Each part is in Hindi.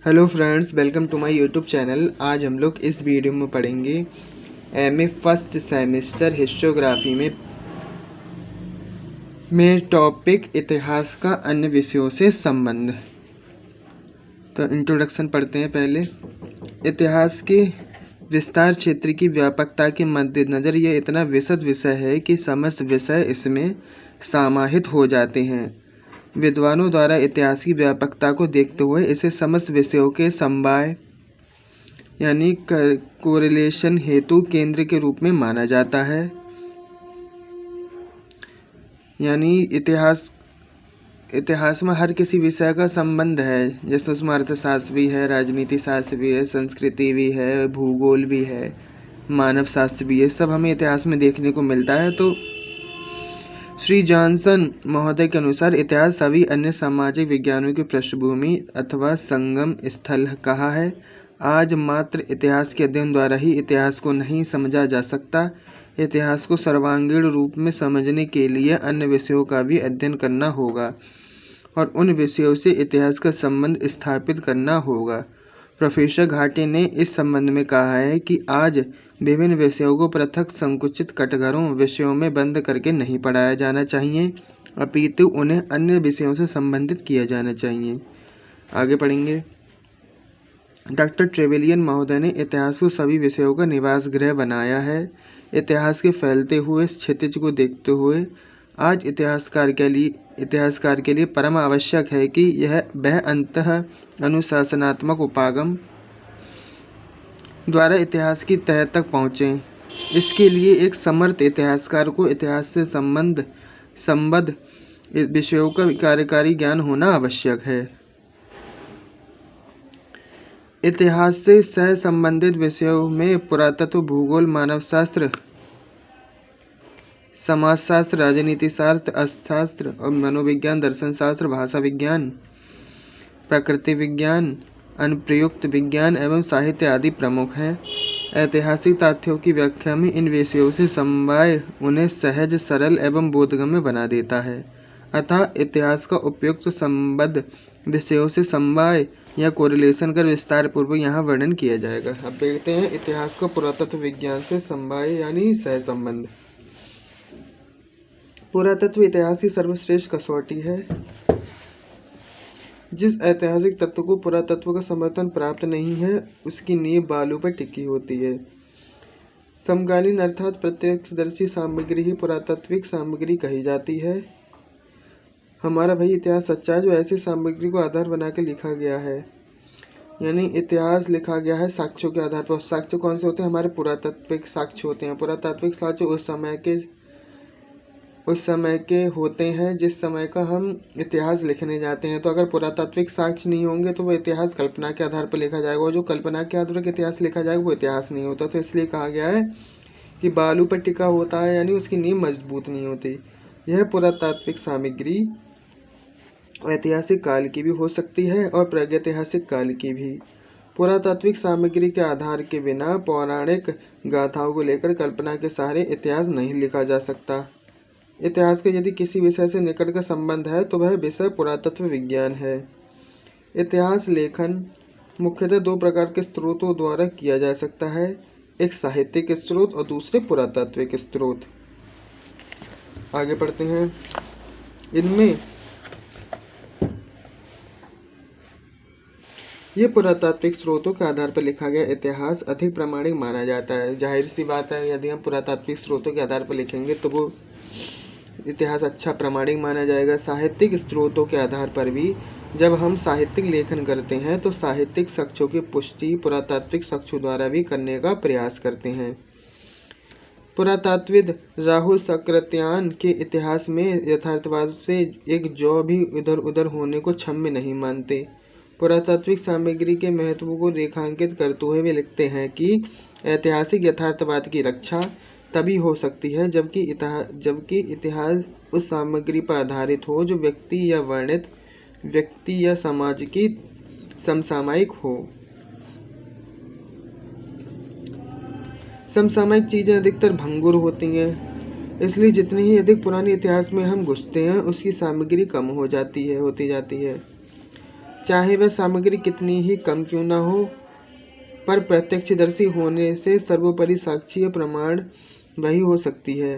Hello friends, welcome to my YouTube channel. आज हम लोग इस वीडियो में पढ़ेंगे एमए फर्स्ट सेमेस्टर हिस्टोग्राफी में टॉपिक इतिहास का अन्य विषयों से संबंध। तो इंट्रोडक्शन पढ़ते हैं पहले। इतिहास के विस्तार क्षेत्र की व्यापकता के मद्देनज़र यह इतना विशद विषय है कि समस्त विषय इसमें समाहित हो जाते हैं। विद्वानों द्वारा इतिहास की व्यापकता को देखते हुए इसे समस्त विषयों के समवाय यानी कोरिलेशन हेतु केंद्र के रूप में माना जाता है। यानी इतिहास में हर किसी विषय का संबंध है, जैसे उसमें अर्थशास्त्र भी है, राजनीति शास्त्र भी है, संस्कृति भी है, भूगोल भी है, मानव शास्त्र भी है। सब हमें इतिहास में देखने को मिलता है। तो श्री जॉनसन महोदय के अनुसार इतिहास सभी अन्य सामाजिक विज्ञानों की पृष्ठभूमि अथवा संगम स्थल कहा है। आज मात्र इतिहास के अध्ययन द्वारा ही इतिहास को नहीं समझा जा सकता। इतिहास को सर्वांगीण रूप में समझने के लिए अन्य विषयों का भी अध्ययन करना होगा और उन विषयों से इतिहास का संबंध स्थापित करना होगा। प्रोफेसर घाटे ने इस संबंध में कहा है कि आज विभिन्न विषयों को पृथक संकुचित कटघरों विषयों में बंद करके नहीं पढ़ाया जाना चाहिए, अपितु उन्हें अन्य विषयों से संबंधित किया जाना चाहिए। आगे पढ़ेंगे। डॉक्टर ट्रेवेलियन महोदय ने इतिहास को सभी विषयों का निवास गृह बनाया है। इतिहास के फैलते हुए क्षितिज को देखते हुए आज इतिहासकार के लिए परम आवश्यक है कि वह अंतः अनुशासनात्मक उपागम द्वारा इतिहास की तह तक पहुँचें। इसके लिए एक समर्थ इतिहासकार को इतिहास से संबद्ध विषयों का कार्यकारी ज्ञान होना आवश्यक है। इतिहास से सह संबंधित विषयों में पुरातत्व, भूगोल, मानवशास्त्र, समाजशास्त्र, राजनीति शास्त्र, अर्थशास्त्र और मनोविज्ञान, दर्शन शास्त्र, भाषा विज्ञान, प्रकृति विज्ञान, अनुप्रयुक्त विज्ञान एवं साहित्य आदि प्रमुख हैं। ऐतिहासिक तथ्यों की व्याख्या में इन विषयों से समवाय उन्हें सहज, सरल एवं बोधगम्य बना देता है। अतः इतिहास का उपयुक्त संबद्ध विषयों से समवाय या कोरिलेशन कर विस्तार पूर्वक यहाँ वर्णन किया जाएगा। अब देखते हैं इतिहास का पुरातत्व विज्ञान से समवाय यानी सह संबंध। पुरातत्व इतिहास की सर्वश्रेष्ठ कसौटी है। जिस ऐतिहासिक तत्व को पुरातत्व का समर्थन प्राप्त नहीं है, उसकी नींव बालू पर टिकी होती है। समकालीन अर्थात प्रत्यक्षदर्शी सामग्री ही पुरातात्विक सामग्री कही जाती है। हमारा भाई इतिहास सच्चा है जो ऐसी सामग्री को आधार बना के लिखा गया है। यानी इतिहास लिखा गया है साक्ष्यों के आधार पर। साक्ष्य कौन से होते हैं? हमारे पुरातात्विक साक्ष्य होते हैं। पुरातात्विक साक्ष्य उस समय के होते हैं जिस समय का हम इतिहास लिखने जाते हैं। तो अगर पुरातात्विक साक्ष्य नहीं होंगे तो वो इतिहास कल्पना के आधार पर लिखा जाएगा, और जो कल्पना के आधार पर इतिहास लिखा जाएगा वो इतिहास नहीं होता। तो इसलिए कहा गया है कि बालू पर टिका होता है, यानी उसकी नींव मजबूत नहीं होती। यह पुरातात्विक सामग्री ऐतिहासिक काल की भी हो सकती है और प्रागैतिहासिक काल की भी। पुरातात्विक सामग्री के आधार के बिना पौराणिक गाथाओं को लेकर कल्पना के सहारे इतिहास नहीं लिखा जा सकता। इतिहास के यदि किसी विषय से निकट का संबंध है तो वह विषय पुरातत्व विज्ञान है। इतिहास लेखन मुख्यतः दो प्रकार के स्रोतों द्वारा किया जा सकता है, एक साहित्यिक स्रोत और दूसरे पुरातात्विक स्रोत। आगे पढ़ते हैं। इनमें ये पुरातात्विक स्रोतों के आधार पर लिखा गया इतिहास अधिक प्रामाणिक माना जाता है। जाहिर सी बात है, यदि हम पुरातात्विक स्रोतों के आधार पर लिखेंगे तो वो इतिहास अच्छा प्रामाणिक माना जाएगा। साहित्यिक स्रोतों के आधार पर भी जब हम साहित्यिक लेखन करते हैं तो साहित्यिक साक्ष्यों की पुष्टि पुरातात्विक साक्ष्यों द्वारा भी करने का प्रयास करते हैं। पुरातत्वविद राहुल सक्रात्यान के इतिहास में यथार्थवाद से एक जौ भी इधर उधर होने को क्षम्य नहीं मानते। पुरातात्विक सामग्री के महत्व को रेखांकित करते हुए वे लिखते हैं कि ऐतिहासिक यथार्थवाद की रक्षा तभी हो सकती है जबकि इतिहास उस सामग्री पर आधारित हो जो व्यक्ति या वर्णित व्यक्ति या समाज की समसामयिक हो। समसामयिक चीज़ें अधिकतर भंगुर होती हैं, इसलिए जितनी ही अधिक पुराने इतिहास में हम घुसते हैं उसकी सामग्री कम होती जाती है। चाहे वह सामग्री कितनी ही कम क्यों न हो, पर प्रत्यक्षदर्शी होने से सर्वोपरि साक्षी या प्रमाण वही हो सकती है।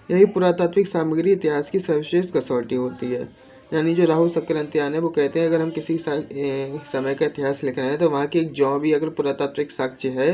यही पुरातात्विक सामग्री इतिहास की सर्वश्रेष्ठ कसौटी होती है। यानी जो राहुल सक्रांतियान है वो कहते हैं अगर हम किसी समय का इतिहास लिख रहे हैं तो वहाँ की एक जौ भी अगर पुरातात्विक साक्ष्य है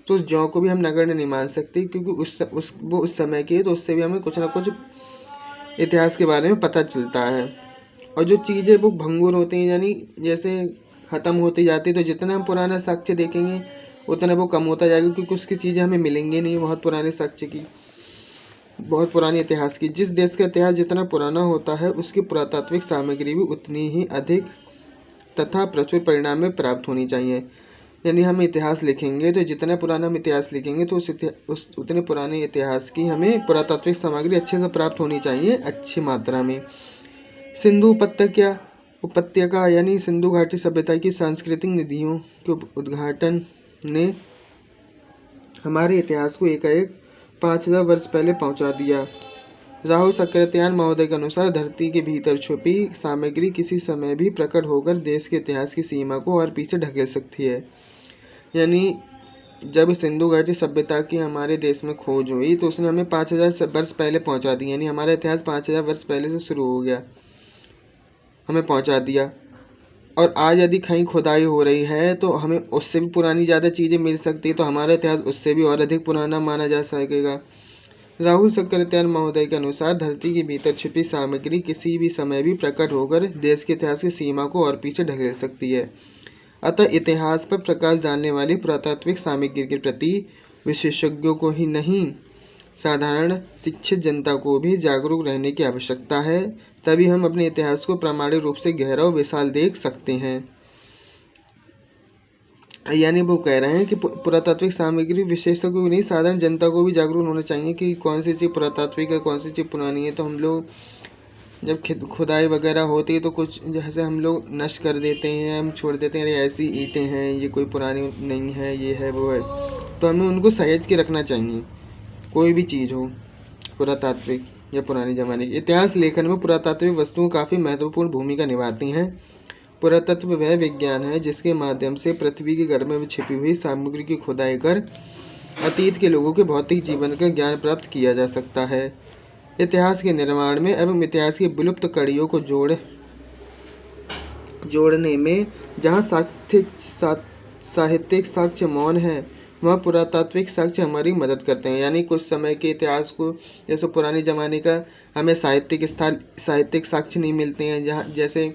तो उस जौ को भी हम नगण्य नहीं मान सकते, क्योंकि वो उस समय की है, तो उससे भी हमें कुछ ना कुछ इतिहास के बारे में पता चलता है। और जो चीज़ें वो भंगुर होती हैं, यानी जैसे ख़त्म होती जाती है, तो जितना हम पुराना साक्ष्य देखेंगे उतना वो कम होता जाएगा, क्योंकि उसकी चीज़ें हमें मिलेंगी नहीं बहुत पुराने साक्ष्य की, बहुत पुराने इतिहास की। जिस देश का इतिहास जितना पुराना होता है उसकी पुरातात्विक सामग्री भी उतनी ही अधिक तथा प्रचुर परिणाम में प्राप्त होनी चाहिए। यानी हम इतिहास लिखेंगे तो जितना पुराना हम इतिहास लिखेंगे तो उस उतने पुराने इतिहास की हमें पुरातात्विक सामग्री अच्छे से प्राप्त होनी चाहिए, अच्छी मात्रा में। सिंधु उपत्यका यानी सिंधु घाटी सभ्यता की सांस्कृतिक निधियों के उद्घाटन ने हमारे इतिहास को एकाएक 5000 वर्ष पहले पहुंचा दिया। राहुल सक्रात्यान महोदय के अनुसार धरती के भीतर छुपी सामग्री किसी समय भी प्रकट होकर देश के इतिहास की सीमा को और पीछे ढकेल सकती है। यानी जब सिंधु घाटी सभ्यता की हमारे देश में खोज हुई तो उसने हमें 5000 वर्ष पहले पहुंचा दी। यानी हमारा इतिहास 5000 वर्ष पहले से शुरू हो गया, हमें पहुंचा दिया। और आज यदि कहीं खुदाई हो रही है तो हमें उससे भी पुरानी ज़्यादा चीज़ें मिल सकती है, तो हमारा इतिहास उससे भी और अधिक पुराना माना जा सकेगा। राहुल सक्रात्यान महोदय के अनुसार धरती के भीतर छिपी सामग्री किसी भी समय भी प्रकट होकर देश के इतिहास की सीमा को और पीछे ढकेल सकती है। अतः इतिहास पर प्रकाश डालने वाली पुरातात्विक सामग्री के प्रति विशेषज्ञों को ही नहीं, साधारण शिक्षित जनता को भी जागरूक रहने की आवश्यकता है। तभी हम अपने इतिहास को प्रामाणिक रूप से गहरा और विशाल देख सकते हैं। यानी वो कह रहे हैं कि पुरातात्विक सामग्री विशेषज्ञों को नहीं, साधारण जनता को भी जागरूक होना चाहिए कि कौन सी चीज़ पुरातात्विक है, कौन सी चीज़ पुरानी है। तो हम लोग जब खुदाई वगैरह होती है तो कुछ जैसे हम लोग नष्ट कर देते हैं, हम छोड़ देते हैं, अरे ऐसी ईंटें हैं, ये कोई पुरानी नहीं है, ये है वो है, तो हमें उनको सहेज के रखना चाहिए। कोई भी चीज़ हो पुरातात्विक या पुराने ज़माने की। इतिहास लेखन में पुरातात्विक वस्तुएं काफ़ी महत्वपूर्ण भूमिका निभाती हैं। पुरातत्व वह विज्ञान है जिसके माध्यम से पृथ्वी के गर्भ में छिपी हुई सामग्री की खुदाई कर अतीत के लोगों के भौतिक जीवन का ज्ञान प्राप्त किया जा सकता है। इतिहास के निर्माण में एवं इतिहास की विलुप्त कड़ियों को जोड़ने में जहाँ साहित्यिक साक्ष्य मौन है, वह पुरातात्विक साक्ष्य हमारी मदद करते हैं। यानी कुछ समय के इतिहास को, जैसे पुराने ज़माने का हमें साहित्यिक साक्ष्य नहीं मिलते हैं, जहाँ जैसे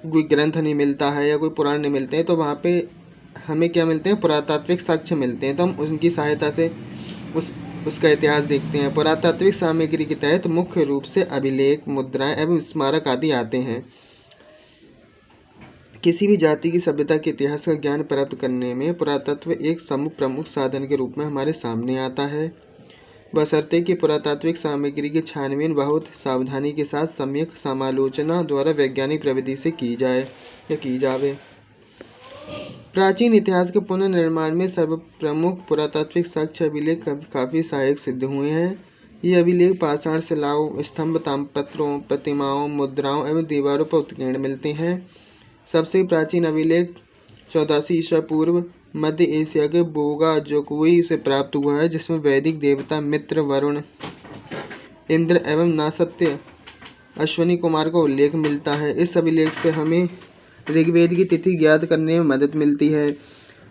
कोई ग्रंथ नहीं मिलता है या कोई पुराण नहीं मिलते हैं, तो वहाँ पे हमें क्या मिलते हैं, पुरातात्विक साक्ष्य मिलते हैं। तो हम उनकी सहायता से उसका इतिहास देखते हैं। पुरातात्विक सामग्री के तहत मुख्य रूप से अभिलेख, मुद्राएं एवं स्मारक आदि आते हैं। किसी भी जाति की सभ्यता के इतिहास का ज्ञान प्राप्त करने में पुरातत्व एक प्रमुख साधन के रूप में हमारे सामने आता है, बशर्ते कि पुरातात्विक सामग्री की छानबीन बहुत सावधानी के साथ सम्यक समालोचना द्वारा वैज्ञानिक प्रविधि से की जावे। प्राचीन इतिहास के पुनर्निर्माण में सर्वप्रमुख पुरातात्विक साक्ष्य अभिलेख काफ़ी सहायक सिद्ध हुए हैं। ये अभिलेख पाषाण शिलाओं, स्तंभ, ताम्रपत्रों, प्रतिमाओं, मुद्राओं एवं दीवारों पर उत्कीर्ण मिलते हैं। सबसे प्राचीन अभिलेख 84 ईसा पूर्व मध्य एशिया के बोगा जोकुई से प्राप्त हुआ है, जिसमें वैदिक देवता मित्र, वरुण, इंद्र एवं नासत्य अश्वनी कुमार का उल्लेख मिलता है। इस अभिलेख से हमें ऋग्वेद की तिथि ज्ञात करने में मदद मिलती है।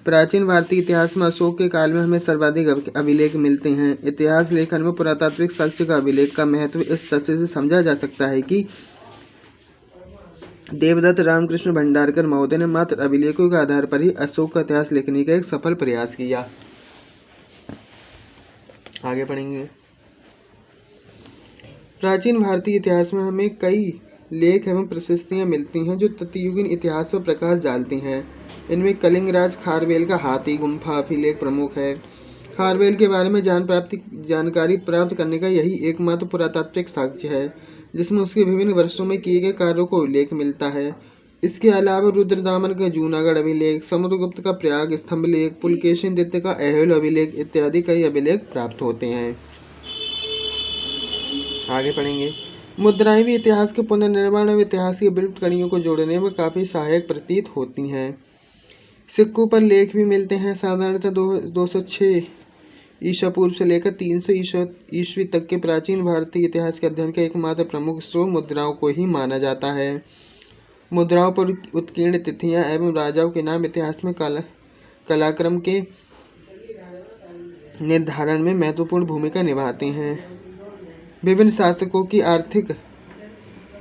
प्राचीन भारतीय इतिहास में अशोक के काल में हमें सर्वाधिक अभिलेख मिलते हैं। इतिहास लेखन में पुरातात्विक साक्ष्य का अभिलेख का महत्व इस तथ्य से समझा जा सकता है कि देवदत्त रामकृष्ण भंडारकर महोदय ने मात्र अभिलेखों के आधार पर ही अशोक का इतिहास लिखने का एक सफल प्रयास किया। आगे पढ़ेंगे। प्राचीन भारतीय इतिहास में हमें कई लेख एवं प्रशस्तियाँ मिलती हैं जो तत्युगीन इतिहास पर प्रकाश डालती हैं। इनमें कलिंगराज खारवेल का हाथी गुम्फा अभिलेख प्रमुख है। खारवेल के बारे में जानकारी प्राप्त करने का यही एकमात्र पुरातात्विक साक्ष्य है जिसमें उसके विभिन्न वर्षों में किए गए कार्यों का उल्लेख मिलता है। इसके अलावा रुद्रदामन का जूनागढ़ अभिलेख, समुद्रगुप्त का प्रयाग स्तंभ लेख, पुलकेशिन द्वितीय का ऐहोल अभिलेख इत्यादि कई अभिलेख प्राप्त होते हैं। आगे पढ़ेंगे। मुद्राएं भी इतिहास के पुनर्निर्माण और इतिहास की विलुप्त कड़ियों को जोड़ने में काफ़ी सहायक प्रतीत होती हैं। सिक्कों पर लेख भी मिलते हैं। साधारणतः 206 ईसा पूर्व से लेकर 300 ईस्वी तक के प्राचीन भारतीय इतिहास के अध्ययन का एकमात्र प्रमुख स्रोत मुद्राओं को ही माना जाता है। मुद्राओं पर उत्कीर्ण तिथियां एवं राजाओं के नाम इतिहास में कलाक्रम के निर्धारण में महत्वपूर्ण भूमिका निभाते हैं। विभिन्न शासकों की आर्थिक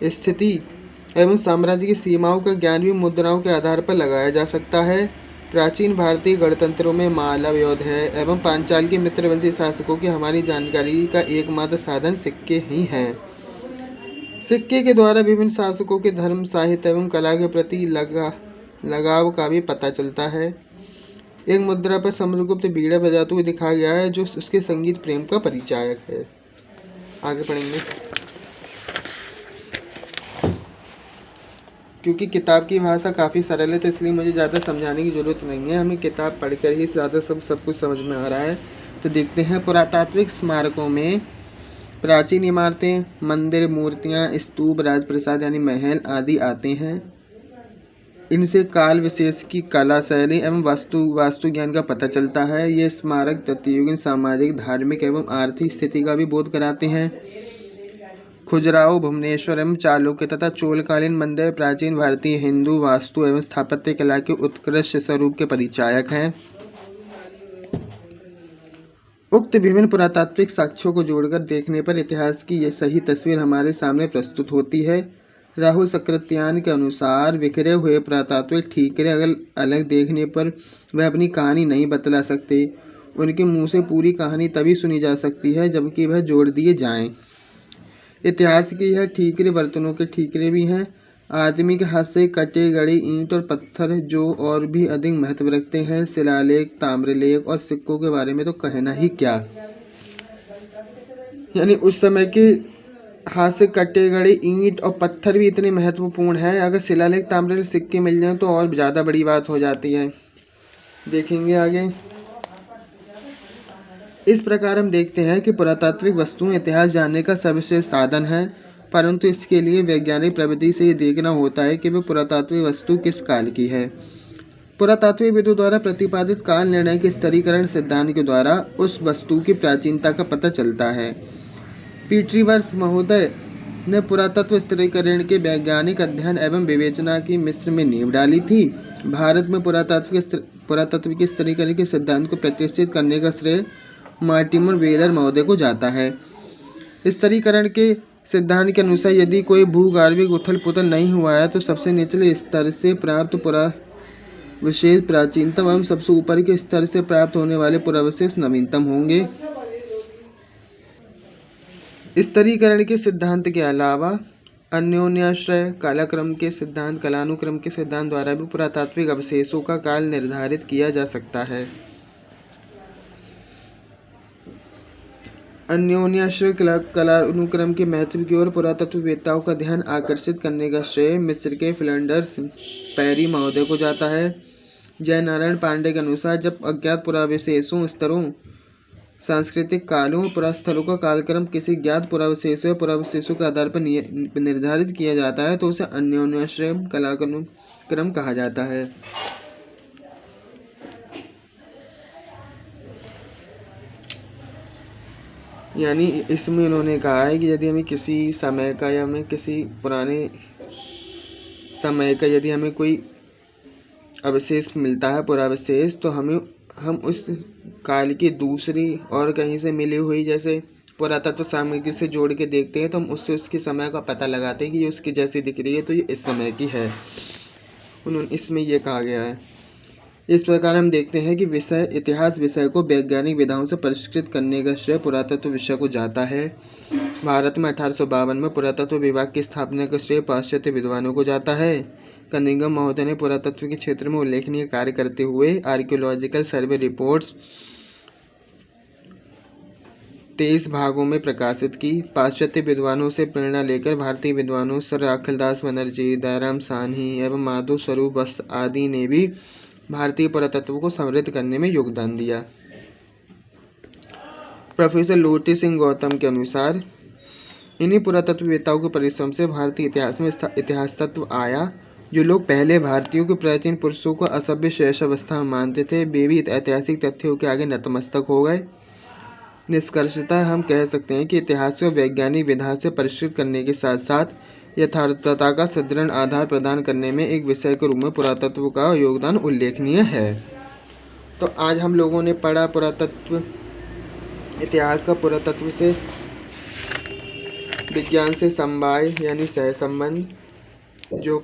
स्थिति एवं साम्राज्य की सीमाओं का ज्ञान भी मुद्राओं के आधार पर लगाया जा सकता है। प्राचीन भारतीय गणतंत्रों में मालव, योधय एवं पांचाल के मित्रवंशी शासकों की हमारी जानकारी का एकमात्र साधन सिक्के ही हैं। सिक्के के द्वारा विभिन्न शासकों के धर्म, साहित्य एवं कला के प्रति लगाव का भी पता चलता है। एक मुद्रा पर समुद्रगुप्त बीड़ा बजाते हुए दिखाया गया है, जो उसके संगीत प्रेम का परिचायक है। आगे पढ़ेंगे। क्योंकि किताब की भाषा काफ़ी सरल है तो इसलिए मुझे ज़्यादा समझाने की ज़रूरत नहीं है, हमें किताब पढ़कर ही ज़्यादा सब कुछ समझ में आ रहा है। तो देखते हैं, पुरातात्विक स्मारकों में प्राचीन इमारतें, मंदिर, मूर्तियाँ, स्तूप, राजप्रसाद यानी महल आदि आते हैं। इनसे काल विशेष की कला शैली एवं वास्तु ज्ञान का पता चलता है। ये स्मारक तथ्ययुगीन सामाजिक, धार्मिक एवं आर्थिक स्थिति का भी बोध कराते हैं। खजुराहो, भुवनेश्वर एवं चालुक्य तथा चोलकालीन मंदिर प्राचीन भारतीय हिंदू वास्तु एवं स्थापत्य कला के उत्कृष्ट स्वरूप के परिचायक हैं। उक्त विभिन्न पुरातात्विक साक्ष्यों को जोड़कर देखने पर इतिहास की यह सही तस्वीर हमारे सामने प्रस्तुत होती है। राहुल सकृत्यान के अनुसार बिखरे हुए पुरातात्विक ठीकरे अगर अलग देखने पर वह अपनी कहानी नहीं बतला सकते। उनके मुंह से पूरी कहानी तभी सुनी जा सकती है जबकि वह जोड़ दिए जाएं। इतिहास के यह ठीकरे बर्तनों के ठीकरे भी हैं। आदमी के हाथ से कटे गढ़े ईंट और पत्थर जो और भी अधिक महत्व रखते हैं। शिलालेख, ताम्रलेख और सिक्कों के बारे में तो कहना ही क्या। यानी उस समय के हाथ से कटे गढ़े ईंट और पत्थर भी इतने महत्वपूर्ण हैं। अगर शिलालेख, ताम्रलेख, सिक्के मिल जाएं तो और ज़्यादा बड़ी बात हो जाती है। देखेंगे आगे। इस प्रकार हम देखते हैं कि पुरातात्विक वस्तुएं इतिहास जानने का सर्वश्रेष्ठ साधन है, परंतु इसके लिए वैज्ञानिक प्रविधि से ये देखना होता है कि वह पुरातात्विक वस्तु किस काल की है। पुरातात्विक विदों द्वारा प्रतिपादित काल निर्णय के स्तरीकरण सिद्धांत के द्वारा उस वस्तु की प्राचीनता का पता चलता है। पीटरीवर्स महोदय ने पुरातत्व स्तरीकरण के वैज्ञानिक अध्ययन एवं विवेचना की मिस्र में नींव डाली थी। भारत में पुरातत्व के स्तरीकरण के सिद्धांत को प्रतिष्ठित करने का श्रेय मार्टिमर वेलर महोदय को जाता है। स्तरीकरण के सिद्धांत के अनुसार यदि कोई भूगर्भिक उथल पुथल नहीं हुआ है तो सबसे निचले स्तर से प्राप्त पुरावशेष प्राचीनतम एवं सबसे ऊपर के स्तर से प्राप्त होने वाले पुरावशेष नवीनतम होंगे। स्तरीकरण के सिद्धांत के अलावा अन्योन्याश्रय, कालक्रम के सिद्धांत, कालानुक्रम के सिद्धांत द्वारा भी पुरातात्विक अवशेषों का काल निर्धारित किया जा सकता है। अन्योन्याश्रय कालानुक्रम के महत्व की ओर पुरातत्ववेत्ताओं का ध्यान आकर्षित करने का श्रेय मिस्र के फिलंडर्स पैरी महोदय को जाता है। जयनारायण पांडे के अनुसार जब अज्ञात पुरावशेषों, स्तरों, सांस्कृतिक कालों, पुरास्थलों का कालक्रम किसी ज्ञात पुरावशेषों या पुरावशेषों के आधार पर निर्धारित किया जाता है तो उसे अन्योन्याश्रय कालानुक्रम कहा जाता है। यानी इसमें उन्होंने कहा है कि यदि हमें किसी समय का या हमें किसी पुराने समय का यदि हमें कोई अवशेष मिलता है, पुरावशेष, तो हम उस काल की दूसरी और कहीं से मिली हुई जैसे पुरातत्व सामग्री से जोड़ के देखते हैं तो हम उससे उसके समय का पता लगाते हैं कि ये उसकी जैसी दिख रही है तो ये इस समय की है। उन्होंने इसमें ये कहा गया है। इस प्रकार हम देखते हैं कि इतिहास विषय को वैज्ञानिक विधाओं से परिष्कृत करने का श्रेय पुरातत्व विषय को जाता है। भारत में 1852 में पुरातत्व विभाग की स्थापना का श्रेय पाश्चात्य विद्वानों को जाता है। कनिंघम महोदय ने पुरातत्व के क्षेत्र में उल्लेखनीय कार्य करते हुए आर्कियोलॉजिकल सर्वे रिपोर्ट्स 23 भागों में प्रकाशित की। पाश्चात्य विद्वानों से प्रेरणा लेकर भारतीय विद्वानों सर अखिलदास बनर्जी, दयाराम साहनी एवं माधव स्वरूप वत्स आदि ने भी भारतीय पुरातत्व को समृद्ध करने में योगदान दिया। प्रोफेसर लोटी सिंह गौतम के अनुसार इन्हीं पुरातत्ववेत्ताओं के परिश्रम से भारतीय इतिहास में इतिहास तत्व आया। जो लोग पहले भारतीयों के प्राचीन पुरुषों को असभ्य शेष अवस्था में मानते थे, वे भी ऐतिहासिक तथ्यों के आगे नतमस्तक हो गए। निष्कर्षतः हम कह सकते हैं कि इतिहास को वैज्ञानिक विधा से परिष्कृत करने के साथ साथ यथार्थता का सुदृढ़ आधार प्रदान करने में एक विषय के रूप में पुरातत्व का योगदान उल्लेखनीय है। तो आज हम लोगों ने पढ़ा पुरातत्व, इतिहास का पुरातत्व से विज्ञान से समवाय यानी सहसंबंध, जो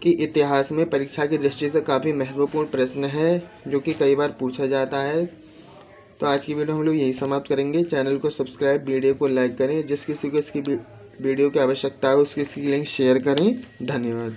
कि इतिहास में परीक्षा की दृष्टि से काफ़ी महत्वपूर्ण प्रश्न है, जो कि कई बार पूछा जाता है। तो आज की वीडियो हम लोग यही समाप्त करेंगे। चैनल को सब्सक्राइब, वीडियो को लाइक करें, जिस किसी को इसकी वीडियो की आवश्यकता है उसकी इसकी लिंक शेयर करें। धन्यवाद।